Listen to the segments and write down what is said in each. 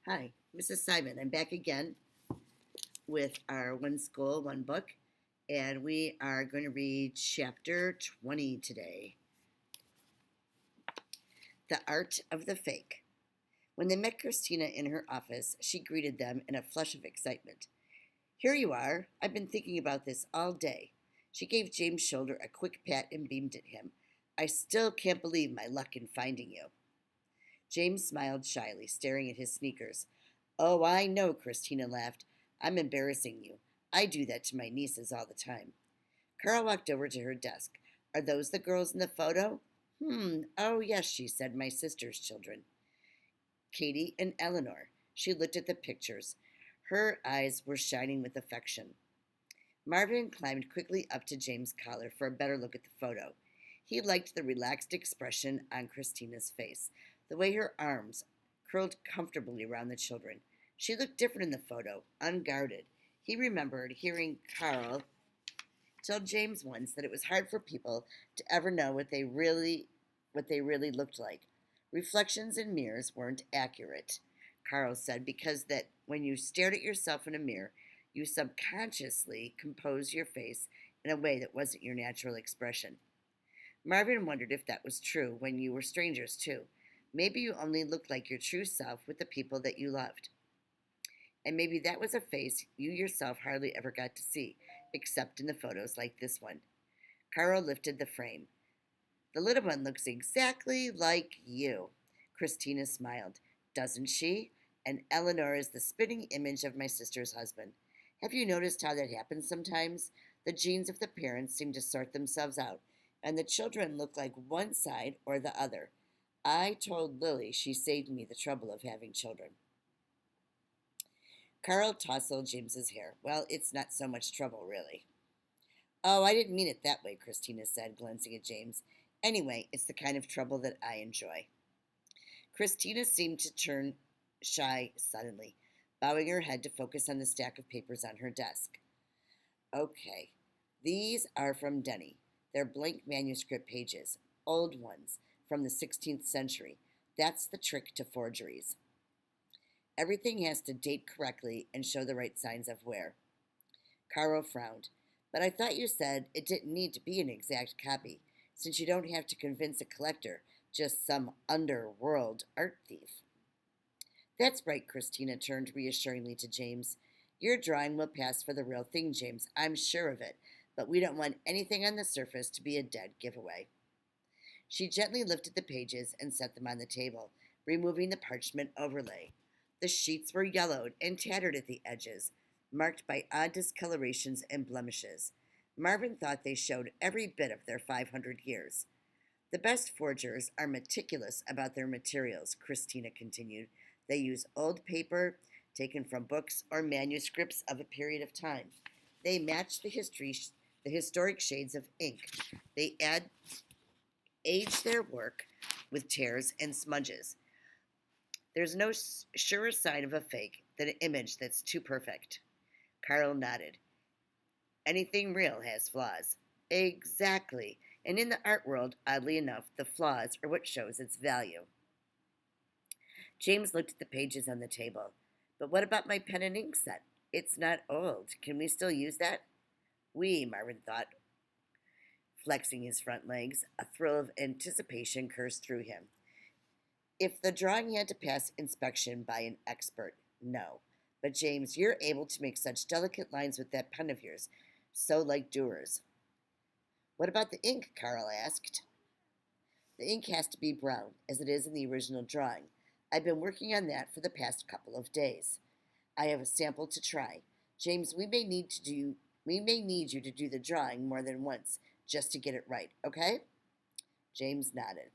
Hi, Mrs. Simon. I'm back again with our One School, One Book, and we are going to read chapter 20 today. The Art of the Fake. When they met Christina in her office, she greeted them in a flush of excitement. Here you are. I've been thinking about this all day. She gave James' shoulder a quick pat and beamed at him. I still can't believe my luck in finding you. James smiled shyly, staring at his sneakers. Oh, I know, Christina laughed. I'm embarrassing you. I do that to my nieces all the time. Carl walked over to her desk. Are those the girls in the photo? Oh yes, she said, my sister's children. Katie and Eleanor. She looked at the pictures. Her eyes were shining with affection. Marvin climbed quickly up to James' collar for a better look at the photo. He liked the relaxed expression on Christina's face, the way her arms curled comfortably around the children. She looked different in the photo, unguarded. He remembered hearing Carl tell James once that it was hard for people to ever know what they really looked like. Reflections in mirrors weren't accurate, Carl said, because that when you stared at yourself in a mirror, you subconsciously composed your face in a way that wasn't your natural expression. Marvin wondered if that was true when you were strangers, too. Maybe you only looked like your true self with the people that you loved. And maybe that was a face you yourself hardly ever got to see, except in the photos like this one. Carl lifted the frame. The little one looks exactly like you. Christina smiled. Doesn't she? And Eleanor is the spitting image of my sister's husband. Have you noticed how that happens sometimes? The genes of the parents seem to sort themselves out, and the children look like one side or the other. I told Lily she saved me the trouble of having children. Carl tousled James's hair. Well, it's not so much trouble, really. Oh, I didn't mean it that way, Christina said, glancing at James. Anyway, it's the kind of trouble that I enjoy. Christina seemed to turn shy suddenly, bowing her head to focus on the stack of papers on her desk. Okay, these are from Denny. They're blank manuscript pages, old ones, from the 16th century. That's the trick to forgeries. Everything has to date correctly and show the right signs of wear. Caro frowned. But I thought you said it didn't need to be an exact copy, since you don't have to convince a collector, just some underworld art thief. That's right, Christina turned reassuringly to James. Your drawing will pass for the real thing, James. I'm sure of it, but we don't want anything on the surface to be a dead giveaway. She gently lifted the pages and set them on the table, removing the parchment overlay. The sheets were yellowed and tattered at the edges, marked by odd discolorations and blemishes. Marvin thought they showed every bit of their 500 years. The best forgers are meticulous about their materials, Christina continued. They use old paper taken from books or manuscripts of a period of time. They match the historic shades of ink. They age their work with tears and smudges. There's no surer sign of a fake than an image that's too perfect. Carl nodded. Anything real has flaws. Exactly. And in the art world, oddly enough, the flaws are what shows its value. James looked at the pages on the table. But what about my pen and ink set? It's not old. Can we still use that? Marvin thought, flexing his front legs. A thrill of anticipation coursed through him. If the drawing had to pass inspection by an expert, no. But James, you're able to make such delicate lines with that pen of yours, so like Durer's. What about the ink? Carl asked. The ink has to be brown, as it is in the original drawing. I've been working on that for the past couple of days. I have a sample to try. James, we may need you to do the drawing more than once just to get it right, okay? James nodded.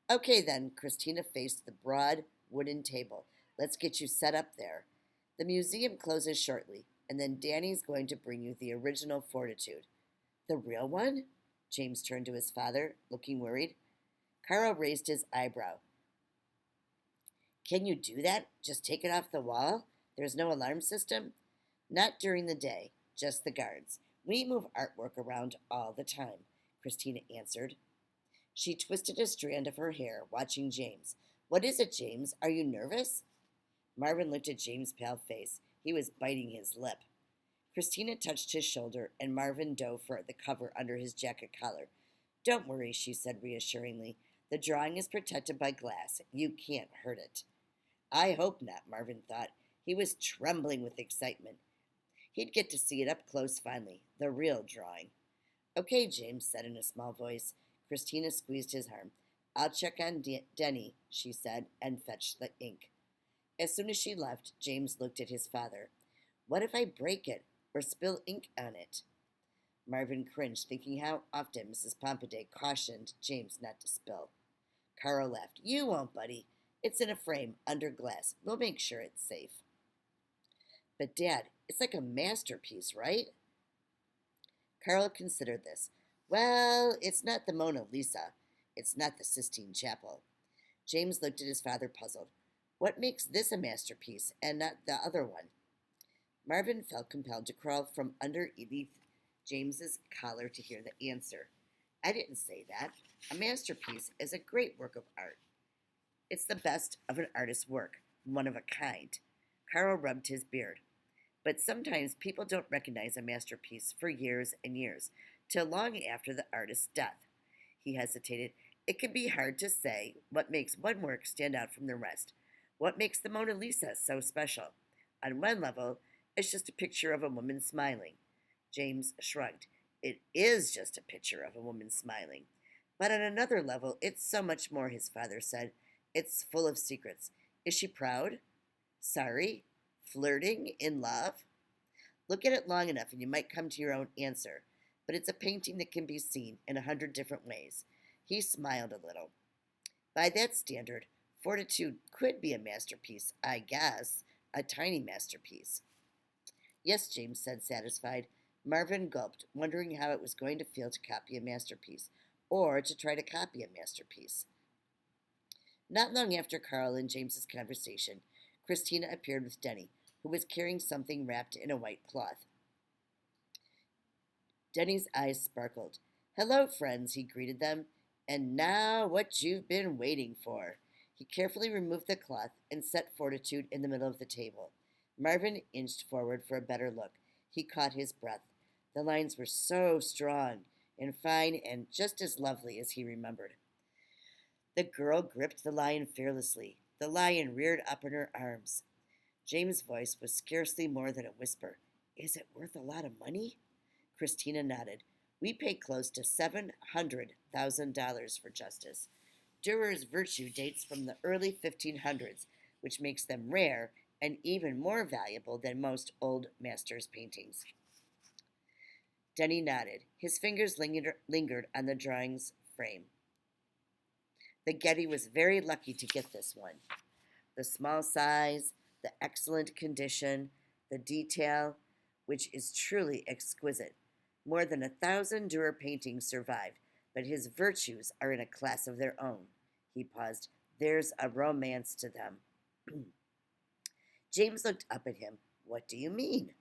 Okay then, Christina faced the broad wooden table. Let's get you set up there. The museum closes shortly, and then Danny's going to bring you the original Fortitude. The real one? James turned to his father, looking worried. Carl raised his eyebrow. Can you do that? Just take it off the wall? There's no alarm system? Not during the day, just the guards. We move artwork around all the time, Christina answered. She twisted a strand of her hair, watching James. What is it, James? Are you nervous? Marvin looked at James' pale face. He was biting his lip. Christina touched his shoulder, and Marvin dove for the cover under his jacket collar. Don't worry, she said reassuringly. The drawing is protected by glass. You can't hurt it. I hope not, Marvin thought. He was trembling with excitement. He'd get to see it up close finally, the real drawing. Okay, James said in a small voice. Christina squeezed his arm. I'll check on Denny, she said, and fetched the ink. As soon as she left, James looked at his father. What if I break it or spill ink on it? Marvin cringed, thinking how often Mrs. Pompaday cautioned James not to spill. Carl laughed. You won't, buddy. It's in a frame, under glass. We'll make sure it's safe. But, Dad, it's like a masterpiece, right? Carl considered this. Well, it's not the Mona Lisa. It's not the Sistine Chapel. James looked at his father, puzzled. What makes this a masterpiece and not the other one? Marvin felt compelled to crawl from underneath James's collar to hear the answer. I didn't say that. A masterpiece is a great work of art. It's the best of an artist's work, one of a kind. Carl rubbed his beard. But sometimes people don't recognize a masterpiece for years and years, till long after the artist's death. He hesitated. It can be hard to say what makes one work stand out from the rest. What makes the Mona Lisa so special? On one level, it's just a picture of a woman smiling. James shrugged. It is just a picture of a woman smiling. But on another level, it's so much more, his father said. It's full of secrets. Is she proud? Sorry? Flirting? In love? Look at it long enough and you might come to your own answer. But it's a painting that can be seen in 100 different ways. He smiled a little. By that standard, Fortitude could be a masterpiece, I guess. A tiny masterpiece. Yes, James said, satisfied. Marvin gulped, wondering how it was going to feel to copy a masterpiece, or to try to copy a masterpiece. Not long after Carl and James's conversation, Christina appeared with Denny, who was carrying something wrapped in a white cloth. Denny's eyes sparkled. Hello, friends, he greeted them. And now what you've been waiting for. He carefully removed the cloth and set Fortitude in the middle of the table. Marvin inched forward for a better look. He caught his breath. The lines were so strong and fine and just as lovely as he remembered. The girl gripped the lion fearlessly. The lion reared up in her arms. James' voice was scarcely more than a whisper. Is it worth a lot of money? Christina nodded. We pay close to $700,000 for justice. Durer's virtue dates from the early 1500s, which makes them rare and even more valuable than most old masters' paintings. Denny nodded. His fingers lingered on the drawing's frame. The Getty was very lucky to get this one. The small size, the excellent condition, the detail, which is truly exquisite. More than 1,000 Dürer paintings survived, but his virtues are in a class of their own. He paused. There's a romance to them. James looked up at him. What do you mean?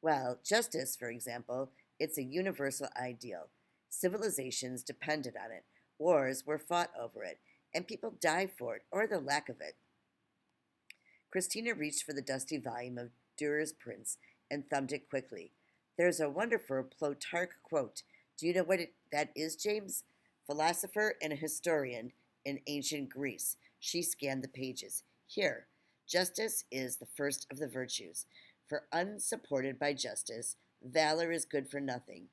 Well, justice, for example, it's a universal ideal. Civilizations depended on it. Wars were fought over it, and people died for it, or the lack of it. Christina reached for the dusty volume of Durer's prints and thumbed it quickly. There's a wonderful Plutarch quote. Do you know what that is, James? Philosopher and a historian in ancient Greece. She scanned the pages. Here, justice is the first of the virtues. For unsupported by justice, valor is good for nothing.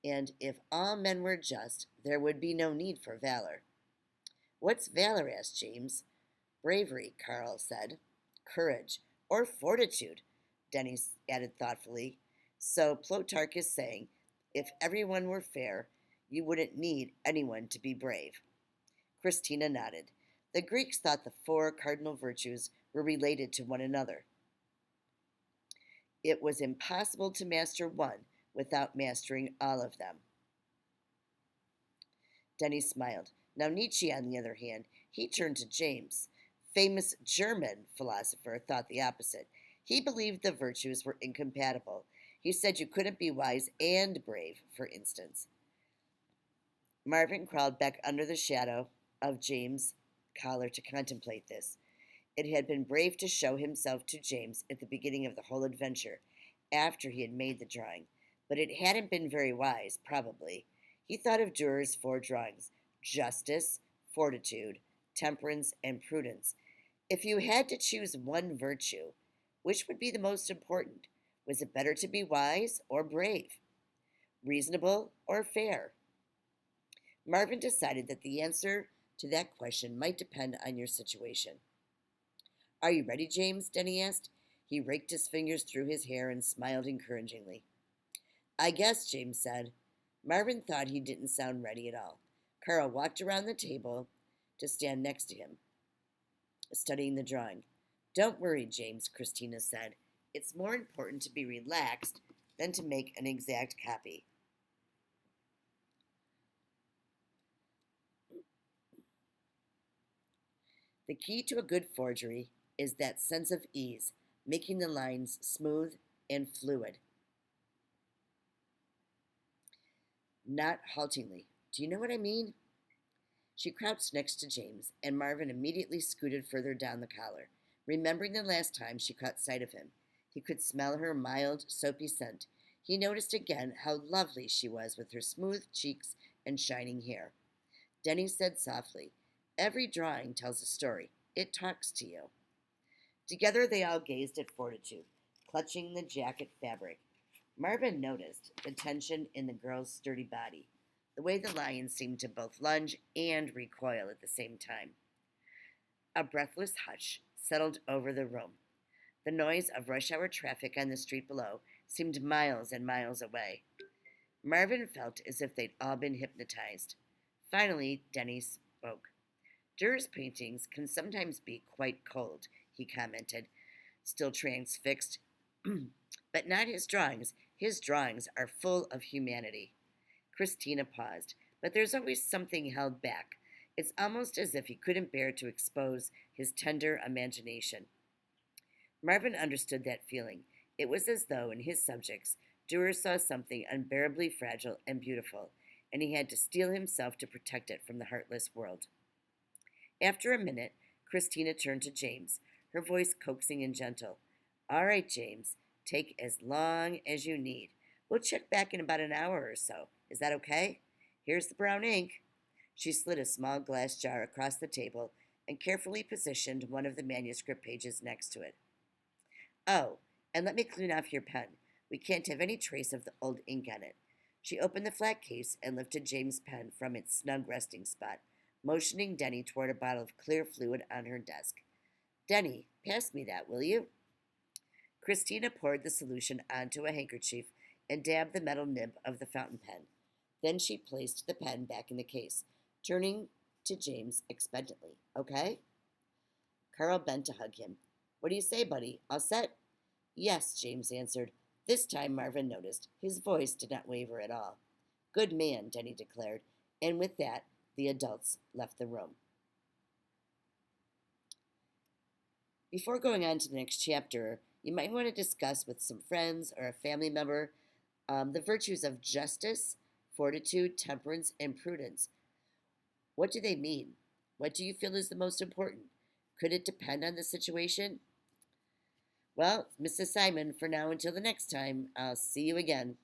And if all men were just, there would be no need for valor. What's valor? Asked James. Bravery, Carl said. Courage, or fortitude, Denny added thoughtfully. So Plutarch is saying, if everyone were fair, you wouldn't need anyone to be brave. Christina nodded. The Greeks thought the 4 cardinal virtues were related to one another. It was impossible to master one without mastering all of them. Denny smiled. Now Nietzsche, on the other hand, he turned to James. Famous German philosopher thought the opposite. He believed the virtues were incompatible. He said you couldn't be wise and brave, for instance. Marvin crawled back under the shadow of James' collar to contemplate this. It had been brave to show himself to James at the beginning of the whole adventure, after he had made the drawing, but it hadn't been very wise, probably. He thought of Durer's four drawings: justice, fortitude, temperance, and prudence. If you had to choose one virtue, which would be the most important? Was it better to be wise or brave? Reasonable or fair? Marvin decided that the answer to that question might depend on your situation. Are you ready, James? Denny asked. He raked his fingers through his hair and smiled encouragingly. I guess, James said. Marvin thought he didn't sound ready at all. Carl walked around the table to stand next to him, studying the drawing. Don't worry, James, Christina said. It's more important to be relaxed than to make an exact copy. The key to a good forgery is that sense of ease, making the lines smooth and fluid, not haltingly. Do you know what I mean? She crouched next to James, and Marvin immediately scooted further down the collar, remembering the last time she caught sight of him. He could smell her mild, soapy scent. He noticed again how lovely she was with her smooth cheeks and shining hair. Denny said softly, Every drawing tells a story. It talks to you. Together they all gazed at Fortitude, clutching the jacket fabric. Marvin noticed the tension in the girl's sturdy body, the way the lion seemed to both lunge and recoil at the same time. A breathless hush settled over the room. The noise of rush hour traffic on the street below seemed miles and miles away. Marvin felt as if they'd all been hypnotized. Finally, Denny spoke. Durer's paintings can sometimes be quite cold, he commented, still transfixed. But not his drawings. His drawings are full of humanity. Christina paused, but there's always something held back. It's almost as if he couldn't bear to expose his tender imagination. Marvin understood that feeling. It was as though in his subjects, Durer saw something unbearably fragile and beautiful, and he had to steel himself to protect it from the heartless world. After a minute, Christina turned to James, her voice coaxing and gentle. All right, James, take as long as you need. We'll check back in about an hour or so. Is that okay? Here's the brown ink. She slid a small glass jar across the table and carefully positioned one of the manuscript pages next to it. Oh, and let me clean off your pen. We can't have any trace of the old ink on it. She opened the flat case and lifted James' pen from its snug resting spot, motioning Denny toward a bottle of clear fluid on her desk. Denny, pass me that, will you? Christina poured the solution onto a handkerchief and dabbed the metal nib of the fountain pen. Then she placed the pen back in the case, turning to James expectantly. Okay? Carl bent to hug him. What do you say, buddy? All set? Yes, James answered. This time Marvin noticed. His voice did not waver at all. Good man, Denny declared, and with that, the adults left the room. Before going on to the next chapter, you might want to discuss with some friends or a family member the virtues of justice, fortitude, temperance, and prudence. What do they mean? What do you feel is the most important? Could it depend on the situation? Well, Mrs. Simon, for now until the next time, I'll see you again.